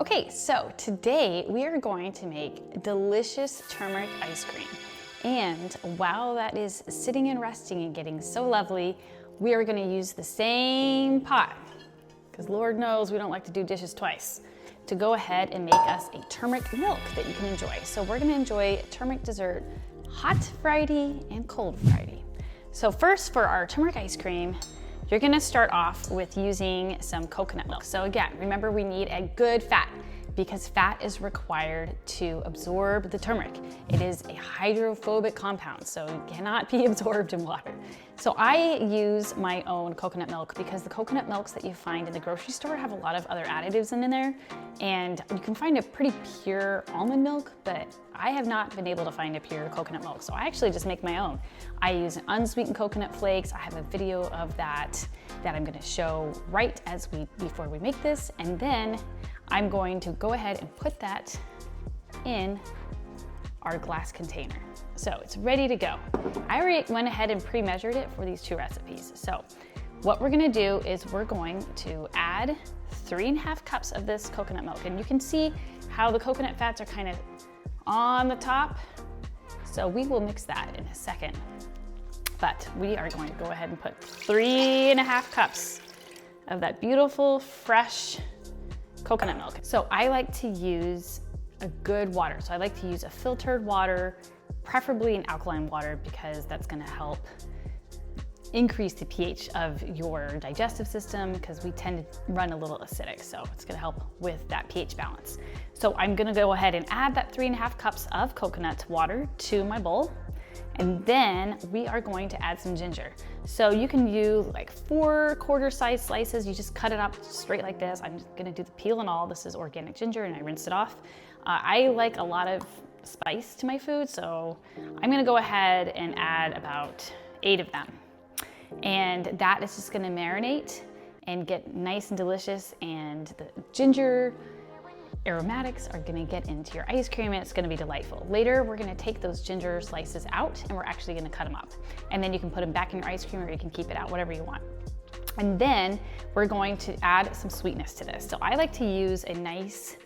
Okay, so today we are going to make delicious turmeric ice cream. And while that is sitting and resting and getting so lovely, we are gonna use the same pot, because Lord knows we don't like to do dishes twice, to go ahead and make us a turmeric milk that you can enjoy. So we're gonna enjoy turmeric dessert, hot Friday and cold Friday. So first, for our turmeric ice cream, you're gonna start off with using some coconut milk. So again, remember we need a good fat, because fat is required to absorb the turmeric. It is a hydrophobic compound, so it cannot be absorbed in water. So I use my own coconut milk because the coconut milks that you find in the grocery store have a lot of other additives in there, and you can find a pretty pure almond milk, but I have not been able to find a pure coconut milk, so I actually just make my own. I use unsweetened coconut flakes. I have a video of that I'm gonna show right before we make this, and then I'm going to go ahead and put that in our glass container. So it's ready to go. I already went ahead and pre-measured it for these two recipes. So what we're gonna do is we're going to add 3.5 cups of this coconut milk. And you can see how the coconut fats are kind of on the top. So we will mix that in a second. But we are going to go ahead and put 3.5 cups of that beautiful, fresh coconut milk. So I like to use a good water. So I like to use a filtered water, preferably an alkaline water, because that's gonna help increase the pH of your digestive system, because we tend to run a little acidic. So it's gonna help with that pH balance. So I'm gonna go ahead and add that 3.5 cups of coconut water to my bowl. And then we are going to add some ginger. So you can use like 4 quarter-size slices. You just cut it up straight like this. I'm just gonna do the peel and all. This is organic ginger and I rinsed it off. I like a lot of spice to my food, so I'm gonna go ahead and add about 8 of them. And that is just gonna marinate and get nice and delicious, and the ginger aromatics are gonna get into your ice cream and it's gonna be delightful. Later, we're gonna take those ginger slices out and we're actually gonna cut them up. And then you can put them back in your ice cream or you can keep it out, whatever you want. And then we're going to add some sweetness to this. So I like to use a nice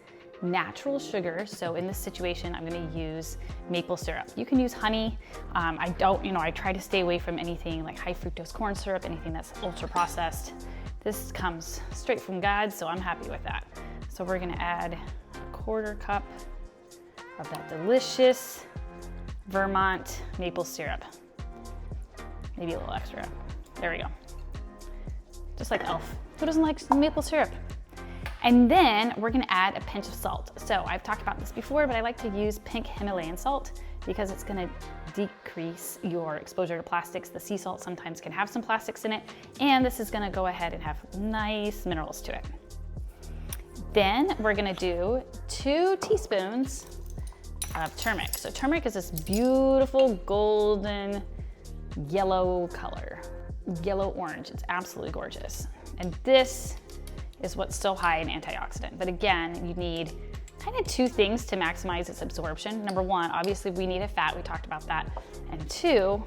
natural sugar. So in this situation, I'm gonna use maple syrup. You can use honey. I try to stay away from anything like high fructose corn syrup, anything that's ultra processed. This comes straight from God, so I'm happy with that. So we're gonna add a 1/4 cup of that delicious Vermont maple syrup. Maybe a little extra. There we go. Just like Elf. Who doesn't like maple syrup? And then we're gonna add a pinch of salt. So I've talked about this before, but I like to use pink Himalayan salt because it's gonna decrease your exposure to plastics. The sea salt sometimes can have some plastics in it, and this is gonna go ahead and have nice minerals to it. Then we're gonna do 2 teaspoons of turmeric. So turmeric is this beautiful golden yellow color, yellow orange. It's absolutely gorgeous. And this is what's so high in antioxidant. But again, you need kind of 2 things to maximize its absorption. Number 1, obviously we need a fat, we talked about that. And 2,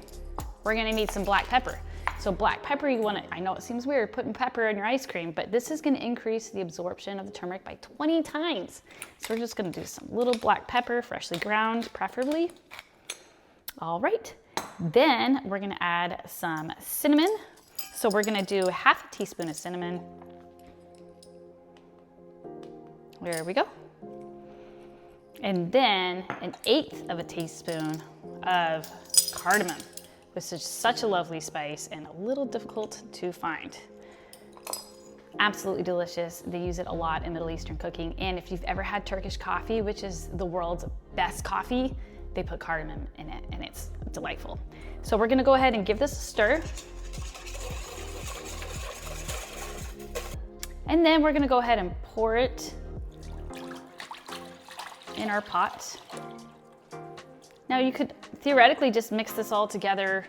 we're gonna need some black pepper. So black pepper, I know it seems weird putting pepper in your ice cream, but this is gonna increase the absorption of the turmeric by 20 times. So we're just gonna do some little black pepper, freshly ground, preferably. All right, then we're gonna add some cinnamon. So we're gonna do 1/2 teaspoon of cinnamon. There we go. And then 1/8 teaspoon of cardamom. This is such a lovely spice and a little difficult to find. Absolutely delicious. They use it a lot in Middle Eastern cooking. And if you've ever had Turkish coffee, which is the world's best coffee, they put cardamom in it and it's delightful. So we're gonna go ahead and give this a stir. And then we're gonna go ahead and pour it in our pot. Now you could theoretically just mix this all together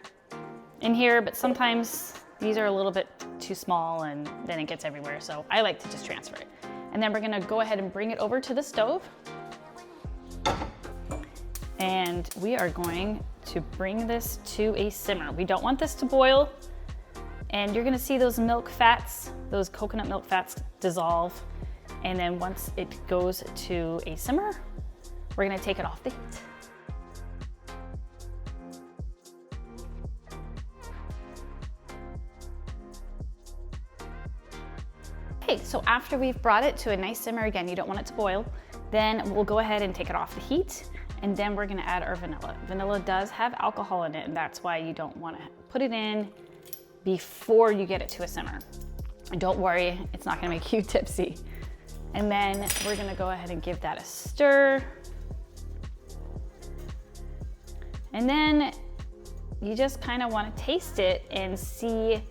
in here, but sometimes these are a little bit too small and then it gets everywhere. So I like to just transfer it. And then we're gonna go ahead and bring it over to the stove. And we are going to bring this to a simmer. We don't want this to boil. And you're gonna see those milk fats, those coconut milk fats dissolve. And then once it goes to a simmer, we're gonna take it off the heat. Okay, so after we've brought it to a nice simmer, again, you don't want it to boil, then we'll go ahead and take it off the heat, and then we're gonna add our vanilla. Vanilla does have alcohol in it, and that's why you don't wanna put it in before you get it to a simmer. And don't worry, it's not gonna make you tipsy. And then we're gonna go ahead and give that a stir. And then you just kind of wanna taste it and see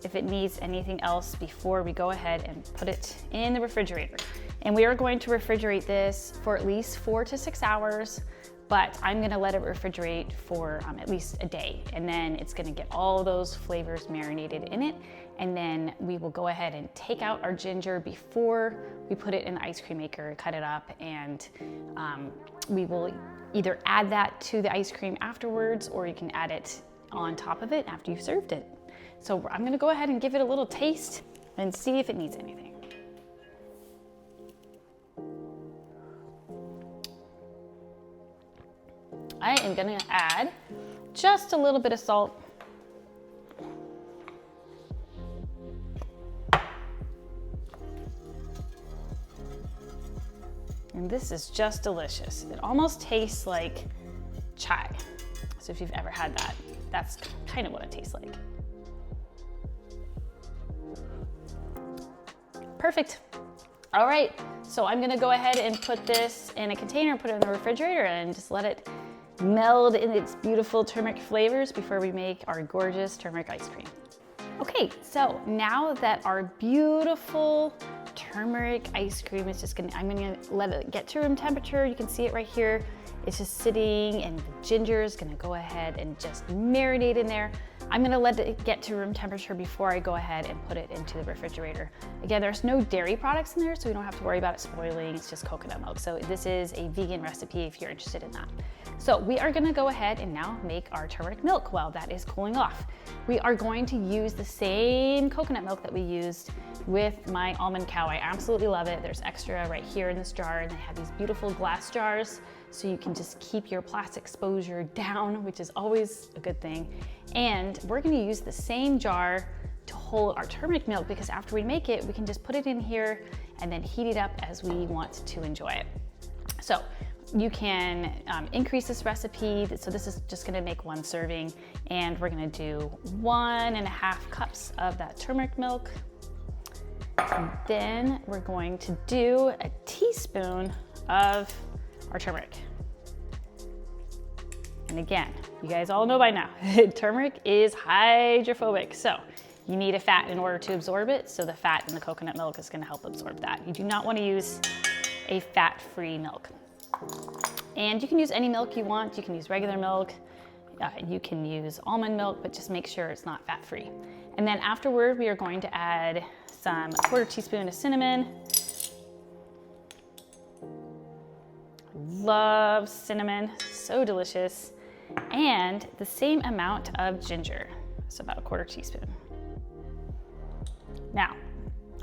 if it needs anything else before we go ahead and put it in the refrigerator. And we are going to refrigerate this for at least 4 to 6 hours, but I'm gonna let it refrigerate for at least a day. And then it's gonna get all those flavors marinated in it. And then we will go ahead and take out our ginger before we put it in the ice cream maker, cut it up, and we will either add that to the ice cream afterwards, or you can add it on top of it after you've served it. So I'm gonna go ahead and give it a little taste and see if it needs anything. I am gonna add just a little bit of salt. And this is just delicious. It almost tastes like chai. So if you've ever had that, that's kind of what it tastes like. Perfect. All right, so I'm gonna go ahead and put this in a container and put it in the refrigerator and just let it meld in its beautiful turmeric flavors before we make our gorgeous turmeric ice cream. Okay, so now that our beautiful turmeric ice cream is I'm gonna let it get to room temperature. You can see it right here. It's just sitting, and the ginger is gonna go ahead and just marinate in there. I'm gonna let it get to room temperature before I go ahead and put it into the refrigerator. Again, there's no dairy products in there, so we don't have to worry about it spoiling. It's just coconut milk. So this is a vegan recipe if you're interested in that. So we are gonna go ahead and now make our turmeric milk while that is cooling off. We are going to use the same coconut milk that we used with my Almond Cow. I absolutely love it. There's extra right here in this jar, and they have these beautiful glass jars, so you can just keep your plastic exposure down, which is always a good thing. And we're gonna use the same jar to hold our turmeric milk, because after we make it, we can just put it in here and then heat it up as we want to enjoy it. So you can increase this recipe. So this is just gonna make 1 serving, and we're gonna do 1.5 cups of that turmeric milk. And then we're going to do a teaspoon of our turmeric. And again, you guys all know by now, turmeric is hydrophobic. So you need a fat in order to absorb it. So the fat in the coconut milk is gonna help absorb that. You do not wanna use a fat-free milk. And you can use any milk you want. You can use regular milk. You can use almond milk, but just make sure it's not fat-free. And then afterward, we are going to add a 1/4 teaspoon of cinnamon. Love cinnamon, so delicious. And the same amount of ginger, so about 1/4 teaspoon. Now,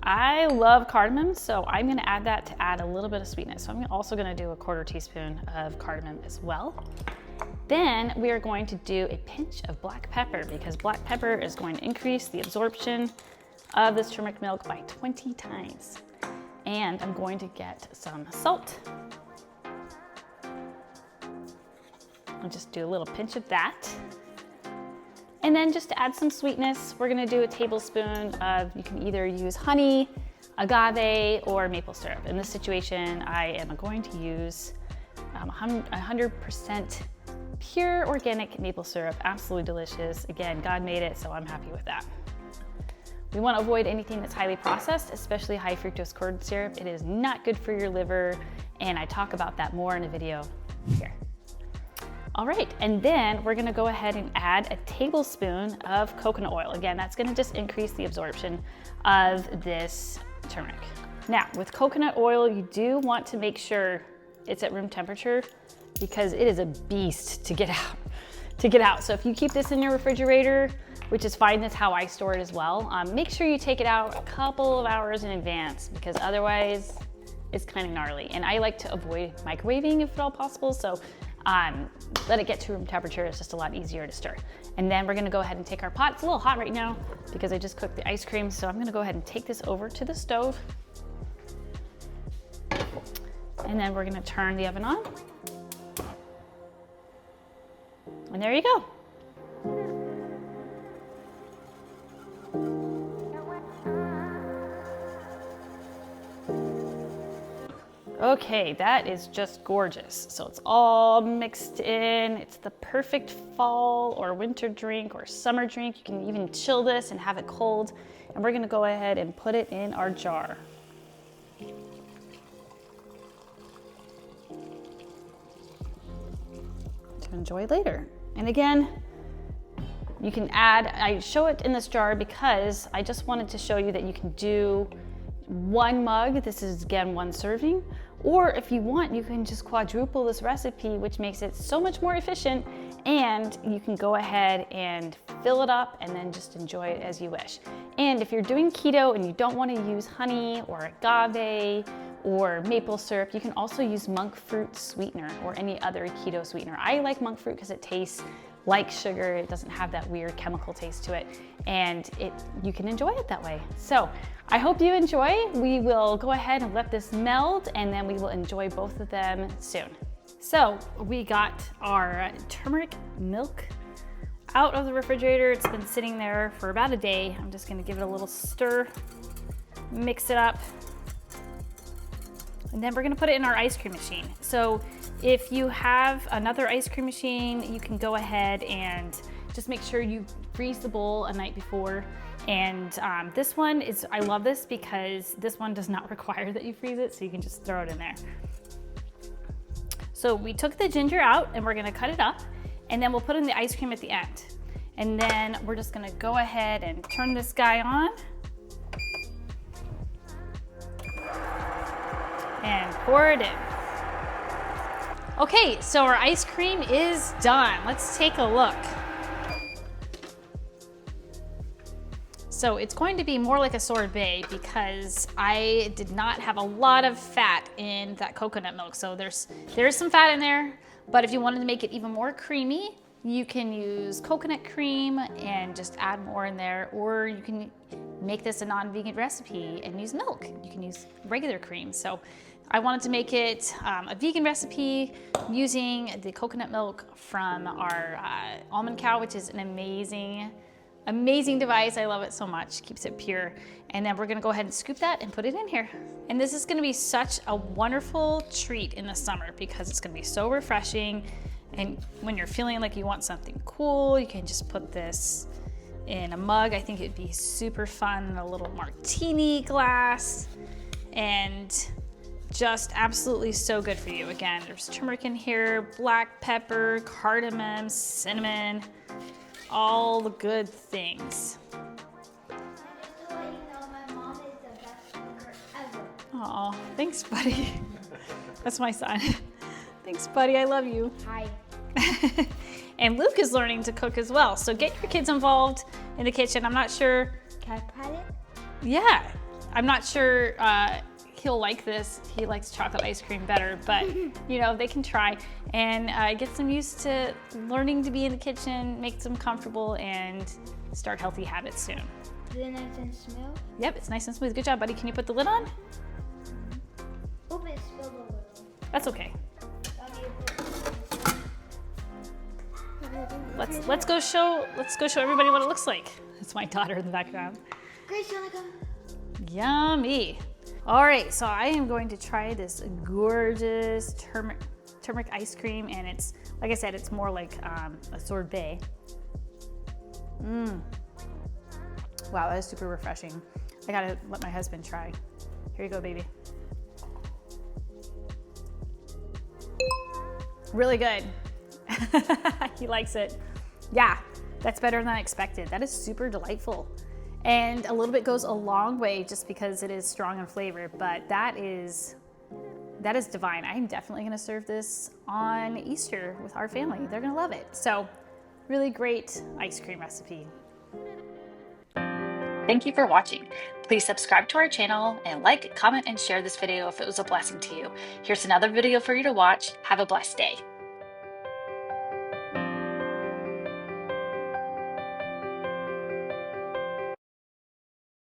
I love cardamom, so I'm gonna add that to add a little bit of sweetness. So I'm also gonna do a 1/4 teaspoon of cardamom as well. Then we are going to do a pinch of black pepper, because black pepper is going to increase the absorption of this turmeric milk by 20 times. And I'm going to get some salt. I'll just do a little pinch of that. And then just to add some sweetness, we're gonna do a tablespoon of, you can either use honey, agave, or maple syrup. In this situation, I am going to use 100% pure organic maple syrup. Absolutely delicious. Again, God made it, so I'm happy with that. We want to avoid anything that's highly processed, especially high fructose corn syrup. It is not good for your liver, and I talk about that more in a video here. All right, and then we're gonna go ahead and add a tablespoon of coconut oil. Again, that's gonna just increase the absorption of this turmeric. Now, with coconut oil, you do want to make sure it's at room temperature, because it is a beast to get out. So if you keep this in your refrigerator, which is fine, that's how I store it as well, make sure you take it out a couple of hours in advance, because otherwise is kind of gnarly. And I like to avoid microwaving if at all possible, so let it get to room temperature. It's just a lot easier to stir. And then we're gonna go ahead and take our pot. It's a little hot right now because I just cooked the ice cream, so I'm gonna go ahead and take this over to the stove. And then we're gonna turn the oven on. And there you go. Okay, that is just gorgeous. So it's all mixed in. It's the perfect fall or winter drink or summer drink. You can even chill this and have it cold. And we're gonna go ahead and put it in our jar. To enjoy later. And again, you can add, I show it in this jar because I just wanted to show you that you can do 1 mug. This is again 1 serving. Or if you want, you can just quadruple this recipe, which makes it so much more efficient, and you can go ahead and fill it up and then just enjoy it as you wish. And if you're doing keto and you don't want to use honey or agave or maple syrup, you can also use monk fruit sweetener or any other keto sweetener. I like monk fruit because it tastes like sugar. It doesn't have that weird chemical taste to it, and you can enjoy it that way. So I hope you enjoy. We will go ahead and let this meld, and then we will enjoy both of them soon. So we got our turmeric milk out of the refrigerator. It's been sitting there for about a day. I'm just gonna give it a little stir, mix it up, and then we're gonna put it in our ice cream machine. So if you have another ice cream machine, you can go ahead and just make sure you freeze the bowl a night before. And this one is, I love this because this one does not require that you freeze it, so you can just throw it in there. So we took the ginger out and we're gonna cut it up, and then we'll put in the ice cream at the end. And then we're just gonna go ahead and turn this guy on. And pour it in. Okay, so our ice cream is done. Let's take a look. So it's going to be more like a sorbet because I did not have a lot of fat in that coconut milk. So there's some fat in there, but if you wanted to make it even more creamy, you can use coconut cream and just add more in there, or you can make this a non-vegan recipe and use milk. You can use regular cream. So I wanted to make it a vegan recipe using the coconut milk from our Almond Cow, which is an amazing device. I love it so much, keeps it pure. And then we're gonna go ahead and scoop that and put it in here. And this is gonna be such a wonderful treat in the summer because it's gonna be so refreshing. And when you're feeling like you want something cool, you can just put this in a mug. I think it'd be super fun, a little martini glass, and just absolutely so good for you. Again, there's turmeric in here, black pepper, cardamom, cinnamon, all the good things. Oh, thanks, buddy. That's my son. Thanks, buddy. I love you. Hi. And Luke is learning to cook as well. So get your kids involved in the kitchen. I'm not sure. Can I pat it? Yeah, I'm not sure he'll like this. He likes chocolate ice cream better, but you know, they can try and get some used to learning to be in the kitchen, make them comfortable, and start healthy habits soon. Is it nice and smooth? Yep, it's nice and smooth. Good job, buddy. Can you put the lid on? Oop, it spilled a little. That's okay. Let's go show everybody what it looks like. That's my daughter in the background. Grace, you wanna come? Yummy. All right, so I am going to try this gorgeous turmeric ice cream, and it's, like I said, it's more like a sorbet. Wow, that is super refreshing. I gotta let my husband try. Here you go, baby. Really good. He likes it. Yeah, that's better than I expected. That is super delightful. And a little bit goes a long way just because it is strong in flavor, but that is divine. I'm definitely gonna serve this on Easter with our family. They're gonna love it. So really great ice cream recipe. Thank you for watching. Please subscribe to our channel and like, comment, and share this video if it was a blessing to you. Here's another video for you to watch. Have a blessed day.